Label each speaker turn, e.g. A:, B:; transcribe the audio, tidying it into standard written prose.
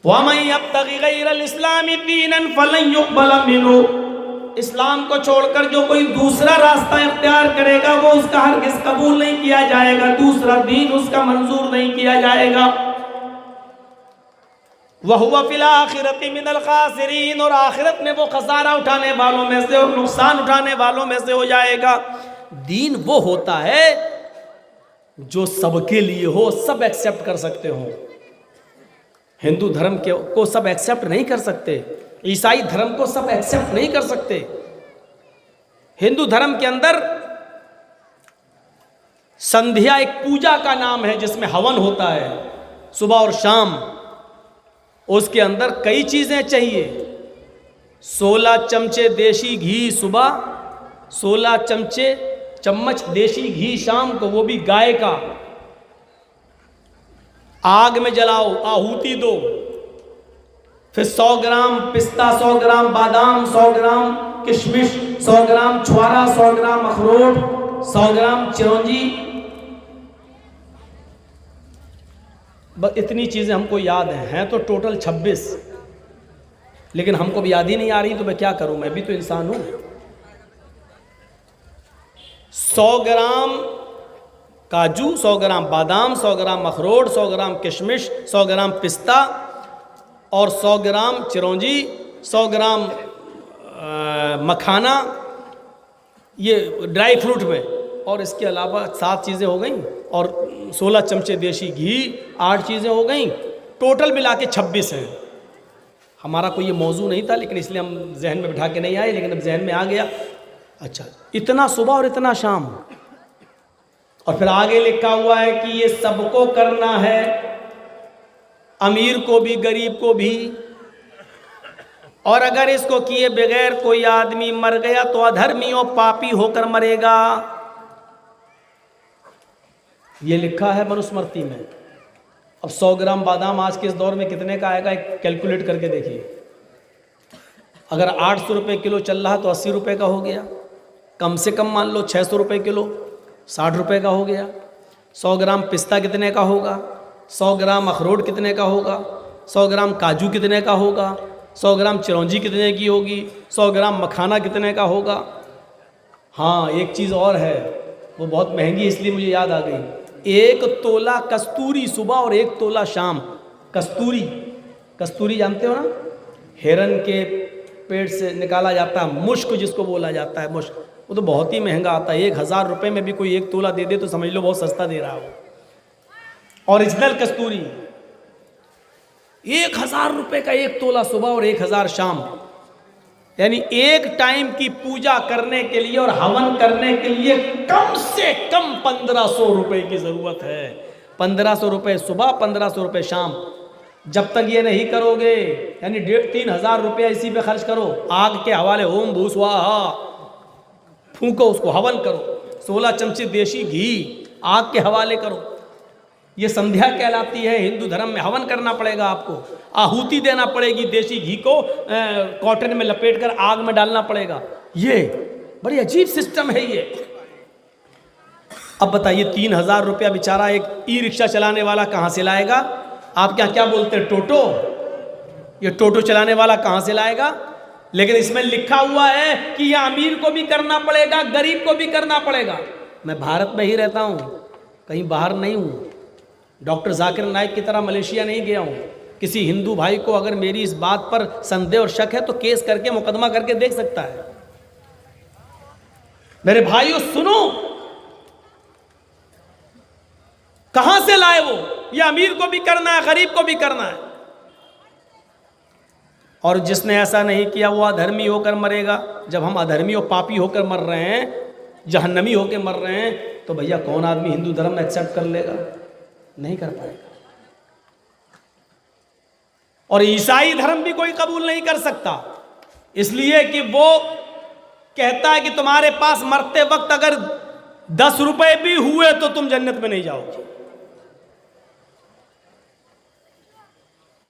A: वमन यब्तगी गैरल इस्लामी दीनन फलन युक़बल मिन्हु, इस्लाम को छोड़कर जो कोई दूसरा रास्ता इख्तियार करेगा वो उसका हरगिज़ कबूल नहीं किया जाएगा, दूसरा दीन उसका मंजूर नहीं किया जाएगा। वहुवा फिल आखिरति मिनल खासिरीन, और आखिरत में वो खसारा उठाने वालों में से और नुकसान उठाने वालों में से हो जाएगा। दीन वो होता है जो सबके लिए हो, सब एक्सेप्ट कर सकते हो। हिंदू धर्म को सब एक्सेप्ट नहीं कर सकते, ईसाई धर्म को सब एक्सेप्ट नहीं कर सकते। हिंदू धर्म के अंदर संध्या एक पूजा का नाम है जिसमें हवन होता है सुबह और शाम। उसके अंदर कई चीजें चाहिए। 16 चमचे देशी घी सुबह, 16 चम्मच देशी घी शाम को, वो भी गाय का। आग में जलाओ, आहुति दो। फिर 100 ग्राम पिस्ता, 100 ग्राम बादाम, 100 ग्राम किशमिश, 100 ग्राम छुआरा, 100 ग्राम अखरोट, 100 ग्राम चिरौंजी। बस इतनी चीज़ें हमको याद हैं तो टोटल 26, लेकिन हमको भी याद ही नहीं आ रही, तो मैं क्या करूं, मैं भी तो इंसान हूं। 100 ग्राम काजू, 100 ग्राम बादाम, 100 ग्राम अखरोट, 100 ग्राम किशमिश, 100 ग्राम पिस्ता और 100 ग्राम चिरौंजी, 100 ग्राम मखाना, ये ड्राई फ्रूट में, और इसके अलावा 7 चीज़ें हो गई और 16 चमचे देशी घी, 8 चीज़ें हो गई। टोटल मिला के 26 हैं। हमारा कोई ये मौजू नहीं था, लेकिन इसलिए हम जहन में बिठा के नहीं आए, लेकिन अब जहन में आ गया। अच्छा, इतना सुबह और इतना शाम, और फिर आगे लिखा हुआ है कि ये सबको करना है, अमीर को भी गरीब को भी, और अगर इसको किए बगैर कोई आदमी मर गया तो अधर्मी और पापी होकर मरेगा। ये लिखा है मनुस्मृति में। अब 100 ग्राम बादाम आज के इस दौर में कितने का आएगा, एक कैलकुलेट करके देखिए। अगर 800 रुपये किलो चल रहा तो 80 रुपये का हो गया, कम से कम मान लो 600 रुपये किलो, 60 रुपये का हो गया। 100 ग्राम पिस्ता कितने का होगा, 100 ग्राम अखरोट कितने का होगा, 100 ग्राम काजू कितने का होगा, 100 ग्राम चिरौंजी कितने की होगी, 100 ग्राम मखाना कितने का होगा। हाँ, एक चीज़ और है, वो बहुत महंगी, इसलिए मुझे याद आ गई। 1 तोला कस्तूरी सुबह और 1 तोला शाम। कस्तूरी जानते हो ना, हिरन के पेट से निकाला जाता है, मुश्क जिसको बोला जाता है, मुश्क, वो तो बहुत ही महंगा आता है। 1000 रुपये में भी कोई 1 तोला दे दे तो समझ लो बहुत सस्ता दे रहा हो। ओरिजिनल कस्तूरी 1000 रुपये का 1 तोला सुबह और 1000 शाम, यानी एक टाइम की पूजा करने के लिए और हवन करने के लिए कम से कम 1500 रुपये की ज़रूरत है। 1500 रुपये सुबह, 1500 रुपये शाम। जब तक ये नहीं करोगे, यानी 2500 रुपया इसी पे खर्च करो, आग के हवाले ओम भू स्वाहा फूको, उसको हवन करो। 16 चमचे देशी घी आग के हवाले करो। ये संध्या कहलाती है। हिंदू धर्म में हवन करना पड़ेगा, आपको आहुति देना पड़ेगी, देशी घी को कॉटन में लपेटकर आग में डालना पड़ेगा। ये बड़ी अजीब सिस्टम है ये। अब बताइए 3000 रुपया बेचारा एक ई रिक्शा चलाने वाला कहाँ से लाएगा? आप क्या बोलते हैं, टोटो? ये टोटो चलाने वाला कहाँ से लाएगा? लेकिन इसमें लिखा हुआ है कि यह अमीर को भी करना पड़ेगा, गरीब को भी करना पड़ेगा। मैं भारत में ही रहता हूँ, कहीं बाहर नहीं हूँ। डॉक्टर जाकिर नाइक की तरह मलेशिया नहीं गया हूँ। किसी हिंदू भाई को अगर मेरी इस बात पर संदेह और शक है तो केस करके, मुकदमा करके देख सकता है। मेरे भाइयों सुनो, कहां से लाए वो? ये अमीर को भी करना है, गरीब को भी करना है। और जिसने ऐसा नहीं किया वो अधर्मी होकर मरेगा। जब हम अधर्मी और पापी होकर मर रहे हैं, जहन्नमी होकर मर रहे हैं, तो भैया कौन आदमी हिंदू धर्म में एक्सेप्ट कर लेगा? नहीं कर पाएगा। और ईसाई धर्म भी कोई कबूल नहीं कर सकता, इसलिए कि वो कहता है कि तुम्हारे पास मरते वक्त अगर 10 रुपए भी हुए तो तुम जन्नत में नहीं जाओगे।